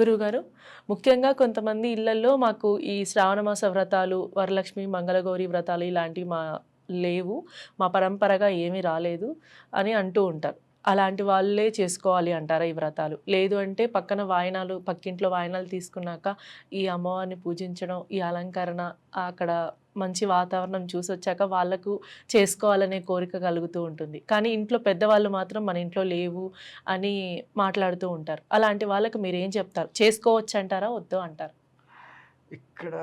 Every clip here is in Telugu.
గురువుగారు, ముఖ్యంగా కొంతమంది ఇళ్లల్లో మాకు ఈ శ్రావణమాస వ్రతాలు, వరలక్ష్మి, మంగళగౌరి వ్రతాలు ఇలాంటివి లేవు. మా పరంపరగా ఏమీ రాలేదు అని అంటూ ఉంటారు. అలాంటి వాళ్ళే చేసుకోవాలి అంటారా ఈ వ్రతాలు? లేదు అంటే పక్కింట్లో వాయనాలు తీసుకున్నాక ఈ అమ్మవారిని పూజించడం, ఈ అలంకరణ అక్కడ మంచి వాతావరణం చూసొచ్చాక వాళ్ళకు చేసుకోవాలనే కోరిక కలుగుతూ ఉంటుంది. కానీ ఇంట్లో పెద్దవాళ్ళు మాత్రం మన ఇంట్లో లేవు అని మాట్లాడుతూ ఉంటారు. అలాంటి వాళ్ళకి మీరేం చెప్తారు? చేసుకోవచ్చంటారా? వద్దు అంటారా? ఇక్కడ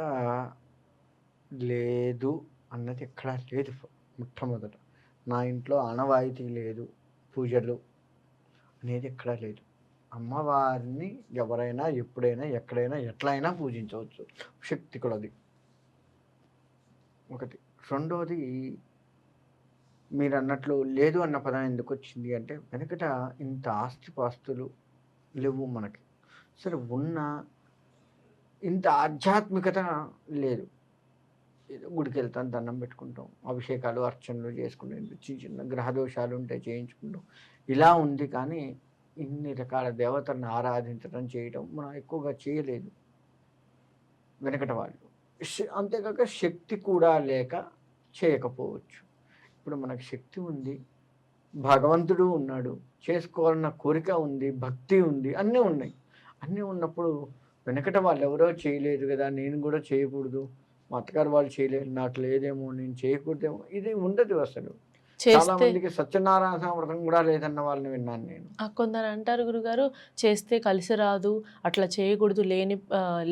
లేదు అన్నది ఎక్కడా లేదు. మొట్టమొదట నా ఇంట్లో ఆనవాయితీ లేదు, పూజలు అనేది ఎక్కడా లేదు. అమ్మవారిని ఎవరైనా ఎప్పుడైనా ఎక్కడైనా ఎట్లయినా పూజించవచ్చు, శక్తి కొలది. ఒకటి. రెండోది, మీరు అన్నట్లు లేదు అన్న పదం ఎందుకు వచ్చింది అంటే, వెనకట ఇంత ఆస్తిపాస్తులు లేవు మనకి. సరే ఉన్న ఇంత ఆధ్యాత్మికత లేదు. ఏదో గుడికి వెళ్తాం, దండం పెట్టుకుంటాం, అభిషేకాలు అర్చనలు చేసుకుంటాం, చిన్న చిన్న గ్రహదోషాలు ఉంటే చేయించుకుంటాం, ఇలా ఉంది. కానీ ఇన్ని రకాల దేవతలను ఆరాధించడం చేయడం మనం ఎక్కువగా చేయలేదు వెనకట వాళ్ళు. అంతేకాక శక్తి కూడా లేక చేయకపోవచ్చు. ఇప్పుడు మనకు శక్తి ఉంది, భగవంతుడు ఉన్నాడు, చేసుకోవాలన్న కోరిక ఉంది, భక్తి ఉంది, అన్నీ ఉన్నాయి. అన్నీ ఉన్నప్పుడు వెనకట వాళ్ళు ఎవరో చేయలేదు కదా, నేను కూడా చేయకూడదు, మా అత్తగారు వాళ్ళు చేయలేదు, నాకు లేదేమో, నేను చేయకూడదేమో, ఇది ఉండదు అసలు. చాలా చేస్తే మందికి సత్యనారాయణ వ్రతం కూడా లేదన్న వాళ్ళని విన్నాను నేను. కొందరు అంటారు గురుగారు, చేస్తే కలిసి రాదు, అట్లా చేయకూడదు,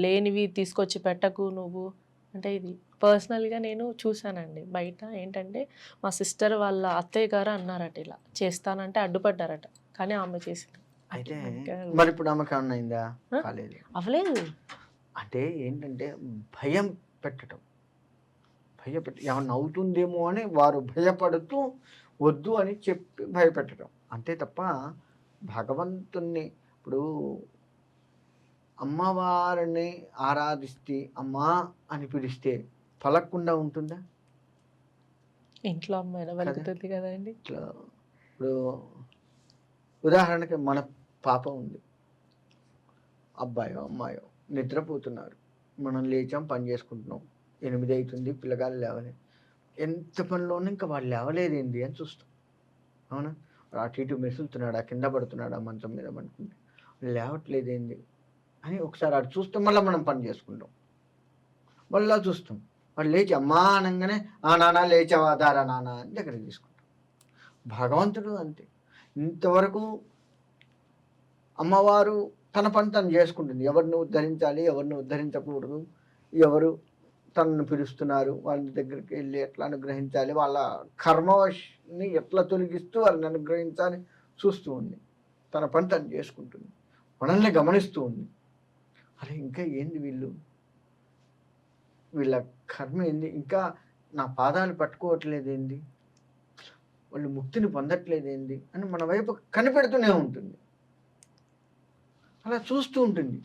లేనివి తీసుకొచ్చి పెట్టకు నువ్వు అంటే. ఇది పర్సనల్గా నేను చూశానండి బయట. ఏంటంటే మా సిస్టర్ వాళ్ళ అత్తయ్య గారు అన్నారట, ఇలా చేస్తానంటే అడ్డుపడ్డారట, కానీ ఆమె చేసింది. అయితే ఇంకా మరి ఇప్పుడు ఆమెకు ఏమన్నా అయిందా? ఆ? కాలేదు. అవ్వలేదు. అంటే ఏంటంటే భయం పెట్టడం, ఏమన్నా అవుతుందేమో అని వారు భయపడుతూ వద్దు అని చెప్పి భయపెట్టడం అంతే తప్ప భగవంతుణ్ణి ఇప్పుడు అమ్మవారిని ఆరాధిస్తే అమ్మా అని పిలిస్తే పలక్కుండా ఉంటుందా? ఇంట్లో అమ్మాయిన కదా. వెలుగుతుంది కదండి. ఇట్లా ఇప్పుడు ఉదాహరణకి మన పాప ఉంది, అబ్బాయో అమ్మాయో నిద్రపోతున్నారు, మనం లేచాం, పని చేసుకుంటున్నాం, 8 అవుతుంది, పిల్లగాళ్ళు లేవలేదు. ఎంత పనిలోనే ఇంకా వాళ్ళు లేవలేదేంది అని చూస్తాం. అవునా? అటు ఇటు మెసులుతున్నాడా, కింద పడుతున్నాడా, మంచం మీద పడుకుంటే లేవట్లేదేంది అని ఒకసారి అటు చూస్తాం, మళ్ళీ మనం పని చేసుకుంటాం, మళ్ళీ చూస్తాం, వాడు లేచి అమ్మా అనగానే ఆ నాన్న లేచావా, దారా నాన్న అని దగ్గరికి తీసుకుంటాం. భగవంతుడు అంతే. ఇంతవరకు అమ్మవారు తన పని తను చేసుకుంటుంది. ఎవరిని ఉద్ధరించాలి, ఎవరిని ఉద్ధరించకూడదు, ఎవరు తనను పిలుస్తున్నారు, వాళ్ళ దగ్గరికి వెళ్ళి ఎట్లా అనుగ్రహించాలి, వాళ్ళ కర్మని ఎట్లా తొలగిస్తూ వాళ్ళని అనుగ్రహించాలి చూస్తూ ఉంది. తన పని తను చేసుకుంటుంది, మనల్ని గమనిస్తూ ఉంది. అరే ఇంకా ఏంది వీళ్ళ కర్మ ఏంది, ఇంకా నా పాదాలు పట్టుకోవట్లేదు ఏంది, వాళ్ళు ముక్తిని పొందట్లేదేంది అని మన వైపు కనిపెడుతూనే ఉంటుంది. అలా చూస్తూ ఉంటుంది.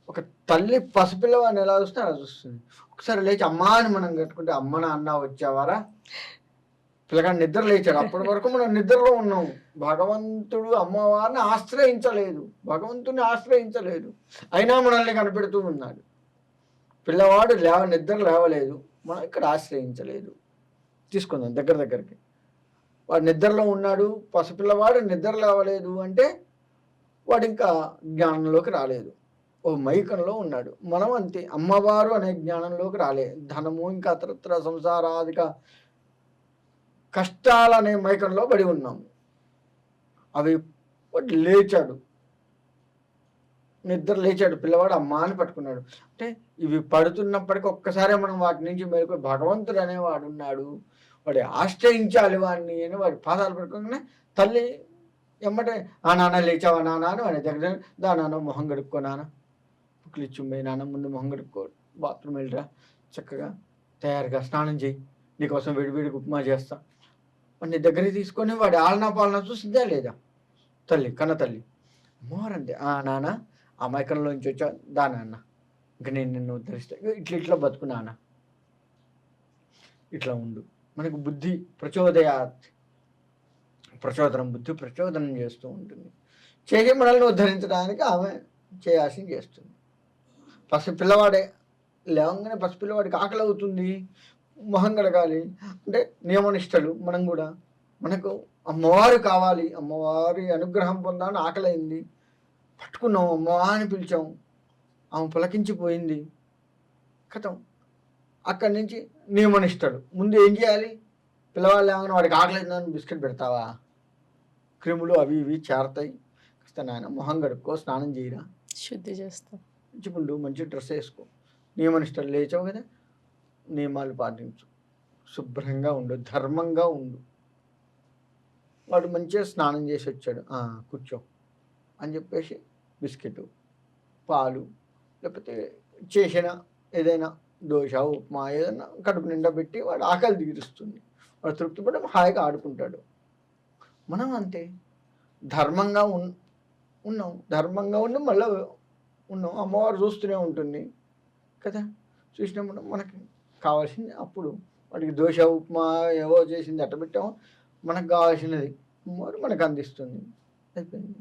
ఒక తల్లి పసిపిల్లవాడిని ఎలా చూస్తే అలా చూస్తుంది. ఒకసారి లేచి అమ్మా అని మనం కట్టుకుంటే, అమ్మ నాన్న వచ్చావారా, పిల్లగాడు నిద్ర లేచాడు, అప్పటి వరకు మనం నిద్రలో ఉన్నాము. భగవంతుడు అమ్మవారిని ఆశ్రయించలేదు, భగవంతుని ఆశ్రయించలేదు, అయినా మనల్ని కనిపెడుతూ ఉన్నాడు. పిల్లవాడు నిద్ర లేవలేదు, మనం ఇక్కడ ఆశ్రయించలేదు. తీసుకుందాం దగ్గరికి, వాడు నిద్రలో ఉన్నాడు, పసిపిల్లవాడు నిద్ర లేవలేదు అంటే వాడు ఇంకా జ్ఞానంలోకి రాలేదు, ఓ మైకంలో ఉన్నాడు. మనం అంతే, అమ్మవారు అనే జ్ఞానంలోకి రాలే, ధనము ఇంకా అతరత్ర సంసారాధిక కష్టాలనే మైకంలో పడి ఉన్నాము. అవి లేచాడు, నిద్ర లేచాడు, పిల్లవాడు అమ్మ అని పట్టుకున్నాడు. అంటే ఇవి పడుతున్నప్పటికీ ఒక్కసారి మనం వాటి నుంచి మేలుకొని భగవంతుడు అనేవాడు ఉన్నాడు, వాడి ఆశ్రయించాలి వాడిని అని వాడి పాదాలు పట్టుకోగానే తల్లి ఎమ్మటే ఆ నాన్న లేచావా నాన్న అని వాడి దగ్గర, దా నాన్న మొహం కడుక్కో, నాన్న పుక్కులు ఇచ్చుమ్మే, నాన్న ముందు మొహం కడుక్కో, బాత్రూమ్ వెళ్ళిరా, చక్కగా తయారుగా స్నానం చేయి, నీకోసం వేడివేడికి ఉప్మా చేస్తా వాడిని దగ్గరికి తీసుకొని వాడి ఆలనా పాలన చూసిందా లేదా తల్లి, కన్న తల్లి. అమ్మవారంతే, ఆ నాన్న అమాయకంలోంచి వచ్చా, దా నాన్న ఇంక నేను నిన్ను ఉద్ధరిస్తా, ఇట్లా బతుకు నాన్న, ఇట్లా ఉండు. మనకు బుద్ధి ప్రచోదనం, బుద్ధి ప్రచోదనం చేస్తూ ఉంటుంది, చేసి మనల్ని ఉద్ధరించడానికి ఆమె చేయాల్సింది చేస్తుంది. పిల్లవాడే లేవంగానే పిల్లవాడికి ఆకలి అవుతుంది, మొహం కడగాలి అంటే నియమనిష్టలు. మనం కూడా మనకు అమ్మవారు కావాలి, అమ్మవారి అనుగ్రహం పొందాలని ఆకలైంది, పట్టుకున్నాం అమ్మా అని పిలిచాం, ఆమె పులకించిపోయింది, కథం. అక్కడి నుంచి నియమనిష్టలు. ముందు ఏం చేయాలి? పిల్లవాళ్ళు లేవగానే వాడికి ఆకలిందని బిస్కెట్ పెడతావా? క్రిములు అవి ఇవి చేరతాయి, కాస్త నాయన మొహం కడుక్కో, స్నానం చేయరా, శుద్ధి చేస్తాం, మంచిగుండు, మంచి డ్రెస్ వేసుకో, నియమనిష్టలు లేచావు కదా, నియమాలు పాటించు, శుభ్రంగా ఉండు, ధర్మంగా ఉండు. వాడు మంచిగా స్నానం చేసి వచ్చాడు, కూర్చో అని చెప్పేసి బిస్కెట్, పాలు, లేకపోతే చేసిన ఏదైనా దోశ, ఉప్మా ఏదైనా కడుపు నిండా పెట్టి వాడు ఆకలి తీరుస్తుంది, వాడు తృప్తిపడి హాయిగా ఆడుకుంటాడు. మనం అంతే, ధర్మంగా ఉన్నాం, ధర్మంగా ఉండి మళ్ళీ ఉన్నాం, అమ్మవారు చూస్తూనే ఉంటుంది కదా. చూసినప్పుడు మనకి కావాల్సింది అప్పుడు వాడికి దోశ, ఉప్మా ఏవో చేసింది అట్ట పెట్టాము, మనకు కావాల్సినది అమ్మవారు మనకు అందిస్తుంది, అయిపోయింది.